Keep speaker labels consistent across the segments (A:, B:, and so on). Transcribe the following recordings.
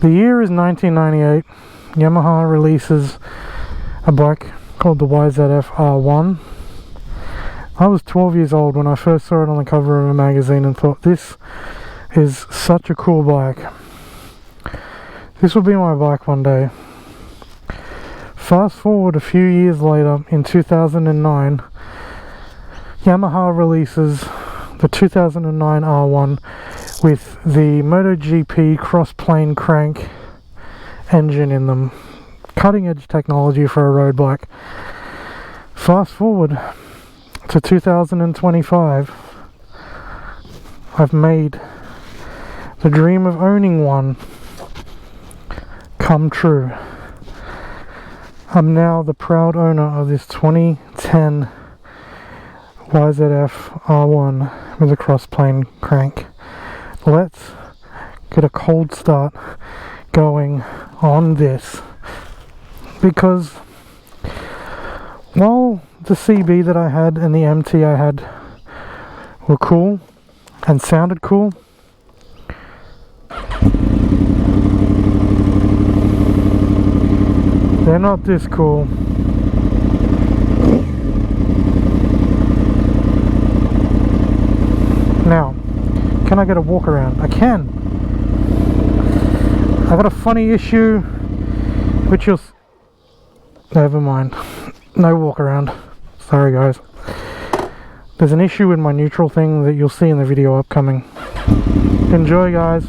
A: The year is 1998. Yamaha releases a bike called the YZF R1. I was 12 years old when I first saw it on the cover of a magazine and thought, this is such a cool bike. This will be my bike one day. Fast forward a few years later, in 2009, Yamaha releases the 2009 R1 with the MotoGP cross-plane crank engine in them. Cutting edge technology for a road bike. Fast forward to 2025, I've made the dream of owning one come true. I'm now the proud owner of this 2010 YZF R1 with a cross-plane crank. Let's get a cold start going on this, because while the CB that I had and the MT I had were cool and sounded cool, they're not this cool. Now, can I get a walk around? I can. I got a funny issue, which you'll... Never mind. No walk around. Sorry guys. There's an issue with my neutral thing that you'll see in the video upcoming. Enjoy guys.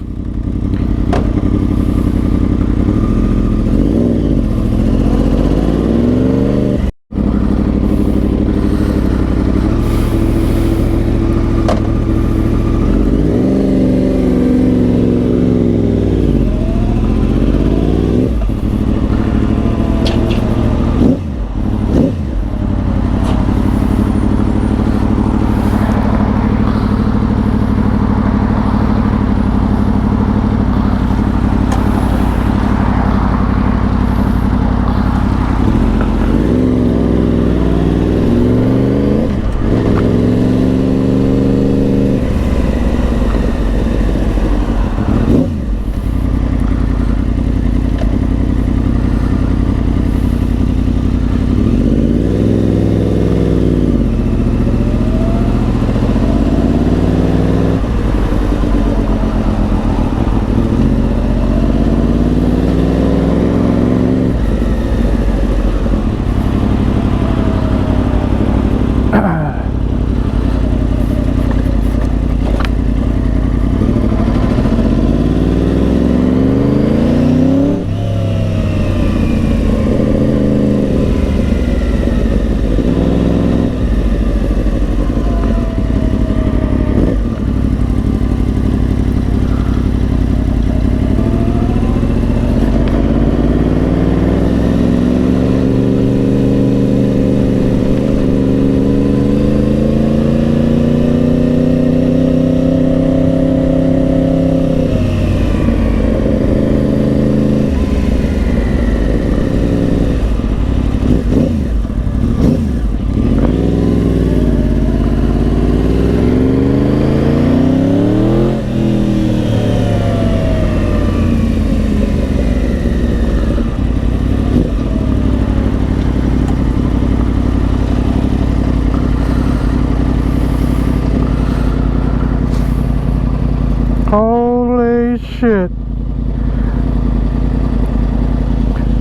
A: Holy shit.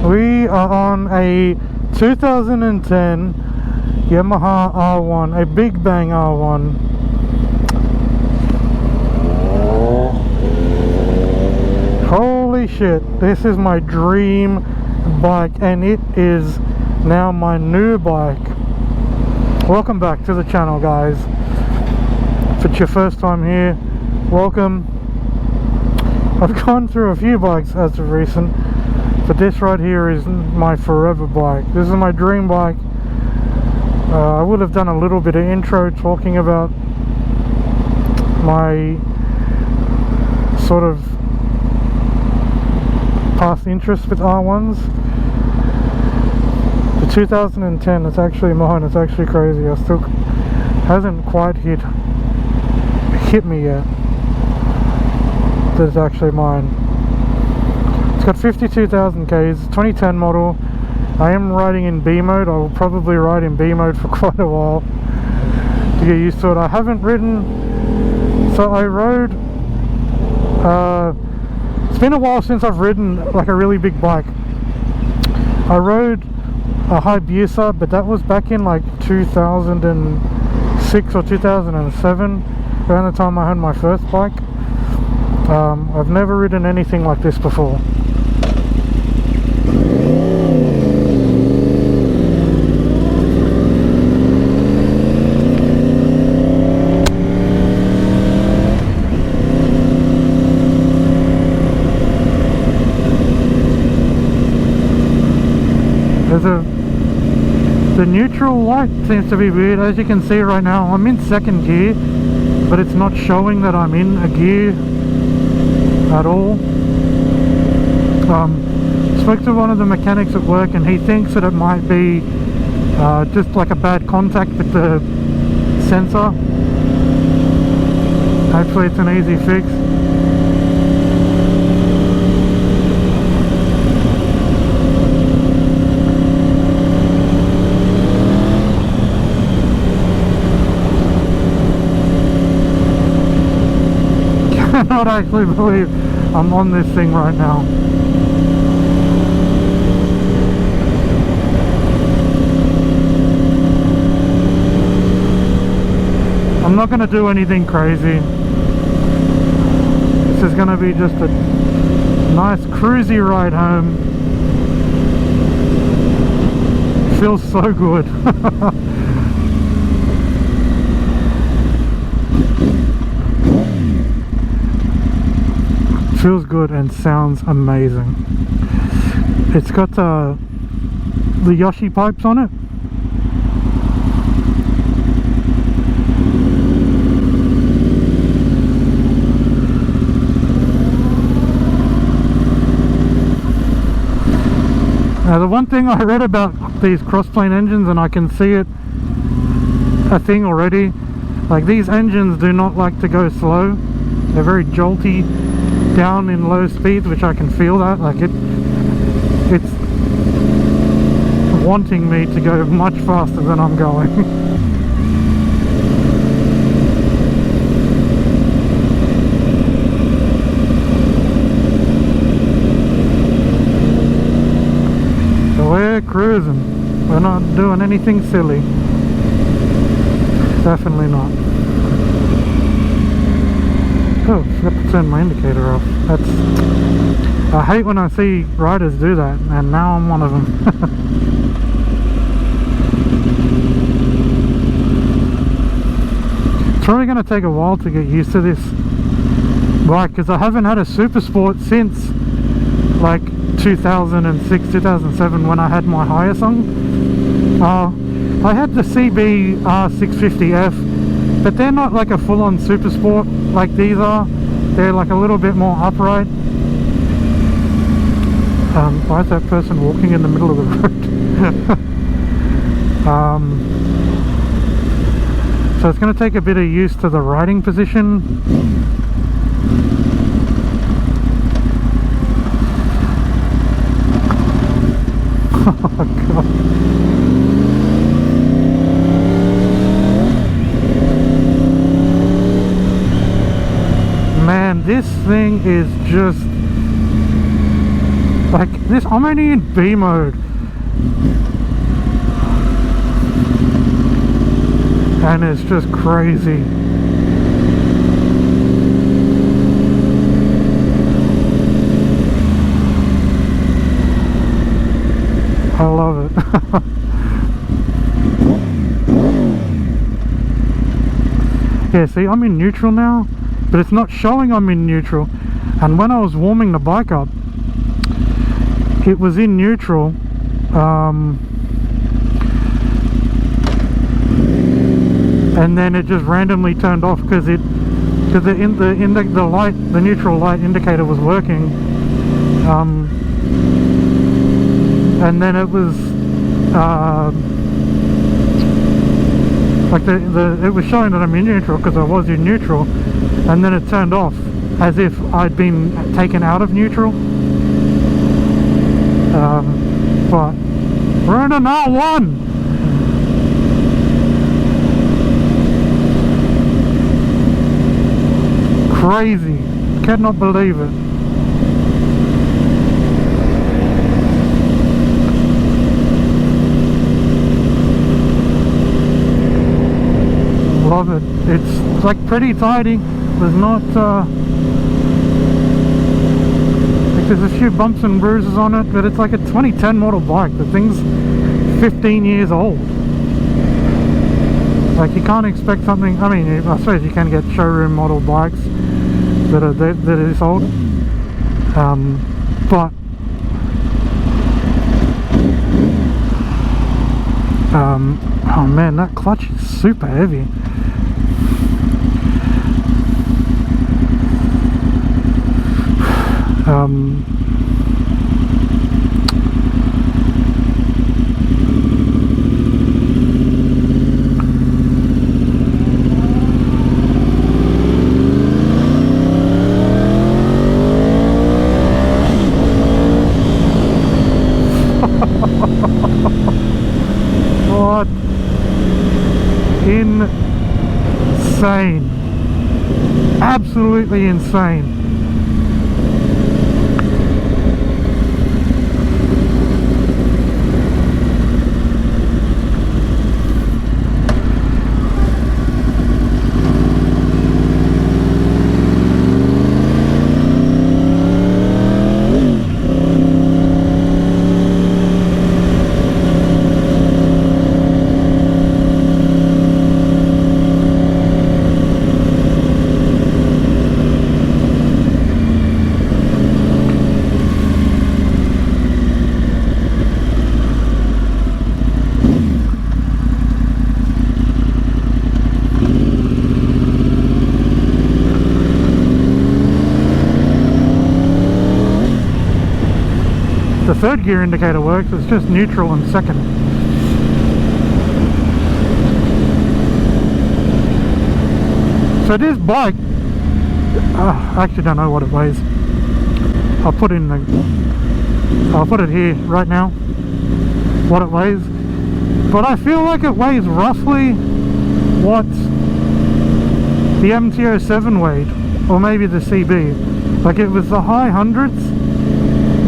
A: We are on a 2010 Yamaha R1, a Big Bang R1. Holy shit, this is my dream bike and it is now my new bike. Welcome back to the channel guys. If it's your first time here, welcome. I've gone through a few bikes as of recent, but this right here is my forever bike. This is my dream bike. I would have done a little bit of intro talking about my sort of past interest with R1s. The 2010, it's actually mine. It's actually crazy. I still hasn't quite hit me yet that it's actually mine. It's got 52,000 Ks, 2010 model. I am riding in B mode. I will probably ride in B mode for quite a while to get used to it. I haven't ridden, so I rode, it's been a while since I've ridden like a really big bike. I rode a Hayabusa, but that was back in like 2006 or 2007, around the time I had my first bike. I've never ridden anything like this before. The neutral light seems to be weird. As you can see right now, I'm in second gear, but it's not showing that I'm in a gear at all. Spoke to one of the mechanics at work, and he thinks that it might be just like a bad contact with the sensor. Hopefully it's an easy fix. I cannot actually believe I'm on this thing right now. I'm not going to do anything crazy. This is going to be just a nice cruisy ride home. Feels so good. Feels good and sounds amazing. It's got the Yoshi pipes on it. Now the one thing I read about these cross-plane engines, and I can see it a thing already, like these engines do not like to go slow. They're very jolty down in low speeds, which I can feel that, like it's wanting me to go much faster than I'm going. So we're cruising, we're not doing anything silly, definitely not. Oh, forgot to turn my indicator off. I hate when I see riders do that, and now I'm one of them. It's probably going to take a while to get used to this bike, because I haven't had a super sport since like 2006, 2007 when I had my Hyosung. I had the CB R650F, but they're not like a full-on super sport like these are. They're like a little bit more upright. Why is that person walking in the middle of the road? So it's going to take a bit of use to the riding position. Oh god. Man, this thing is just like this. I'm only in B mode, and it's just crazy. I love it. Yeah, see, I'm in neutral now, but it's not showing I'm in neutral. And when I was warming the bike up, it was in neutral. And then it just randomly turned off because the neutral light indicator was working. And then it was like it was showing that I'm in neutral because I was in neutral, and then it turned off as if I'd been taken out of neutral. But we're in an R1. Crazy, cannot believe it. Love it. It's like pretty tidy. There's not like there's a few bumps and bruises on it, but it's like a 2010 model bike. The thing's 15 years old. Like, you can't expect something. I mean, I suppose you can get showroom model bikes that are this old, but oh man, that clutch is super heavy. What? Insane. Absolutely insane. The third gear indicator works, it's just neutral and second. So this bike, I actually don't know what it weighs. I'll put it here right now, what it weighs. But I feel like it weighs roughly what the MT-07 weighed, or maybe the CB. Like, it was the high hundreds.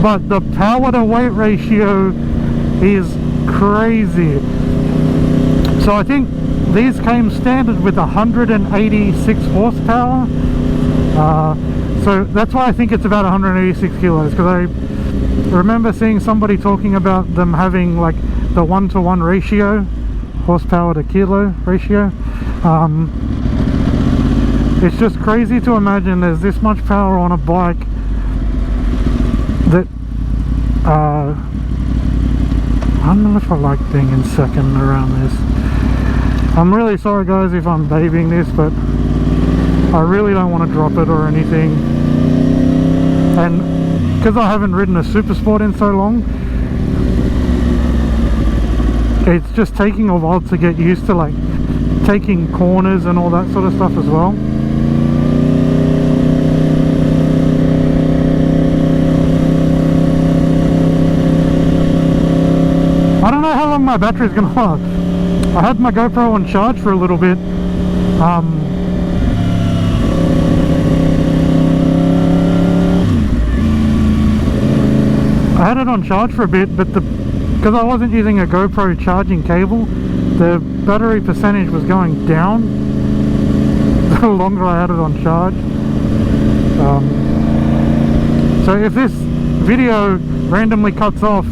A: But the power to weight ratio is crazy. So I think these came standard with 186 horsepower. So that's why I think it's about 186 kilos, because I remember seeing somebody talking about them having like the 1-to-1 ratio, horsepower to kilo ratio. It's just crazy to imagine there's this much power on a bike that I don't know if I like being in second around this. I'm really sorry guys if I'm babying this, but I really don't want to drop it or anything. And because I haven't ridden a super sport in so long, it's just taking a while to get used to like taking corners and all that sort of stuff as well. I don't know how long my battery's gonna last. I had my GoPro on charge for a little bit. I had it on charge for a bit, but because I wasn't using a GoPro charging cable, the battery percentage was going down the longer I had it on charge. So if this video randomly cuts off,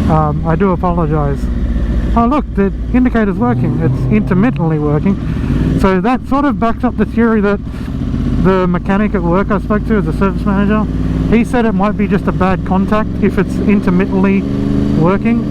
A: I do apologize. Oh look, the indicator's working. It's intermittently working. So that sort of backs up the theory that the mechanic at work I spoke to, as a service manager, he said it might be just a bad contact if it's intermittently working.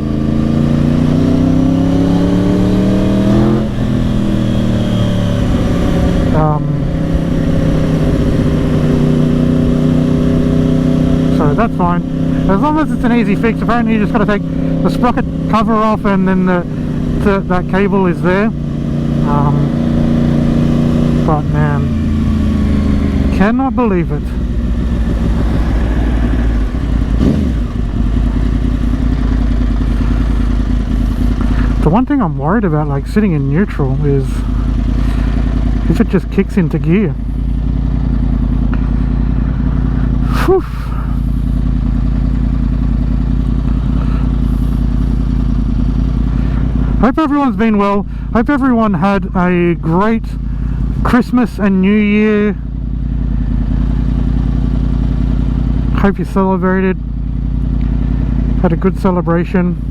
A: So that's fine. As long as it's an easy fix. Apparently you just got to take the sprocket cover off and then that cable is there. But man, cannot believe it. one thing I'm worried about, like sitting in neutral, is if it just kicks into gear. Whew. Hope everyone's been well. Hope everyone had a great Christmas and New Year. Hope you celebrated. Had a good celebration.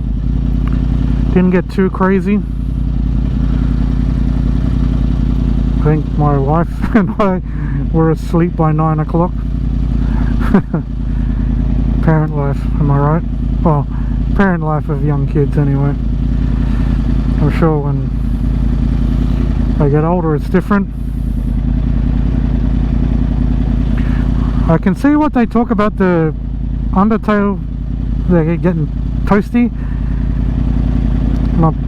A: Didn't get too crazy. I think my wife and I were asleep by 9 o'clock. Parent life, am I right? Well, parent life of young kids anyway. I'm sure when they get older it's different. I can see what they talk about, the undertail, they're getting toasty.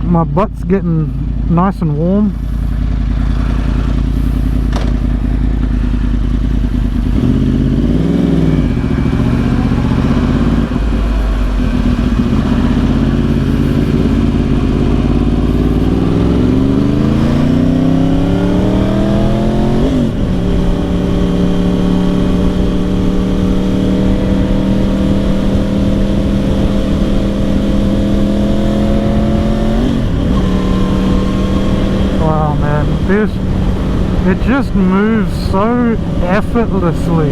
A: My butt's getting nice and warm. It just moves so effortlessly.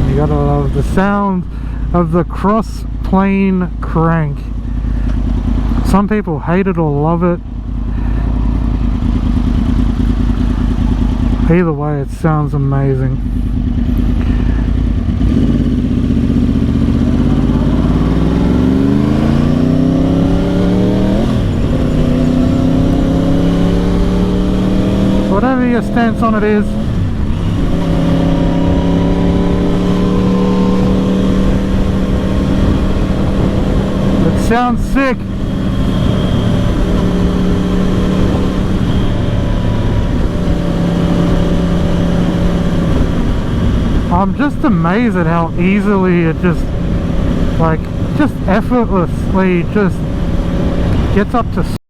A: You gotta love the sound of the cross plane crank. Some people hate it or love it. Either way, it sounds amazing. Whatever your stance on it is, it sounds sick. I'm just amazed at how easily it just effortlessly just gets up to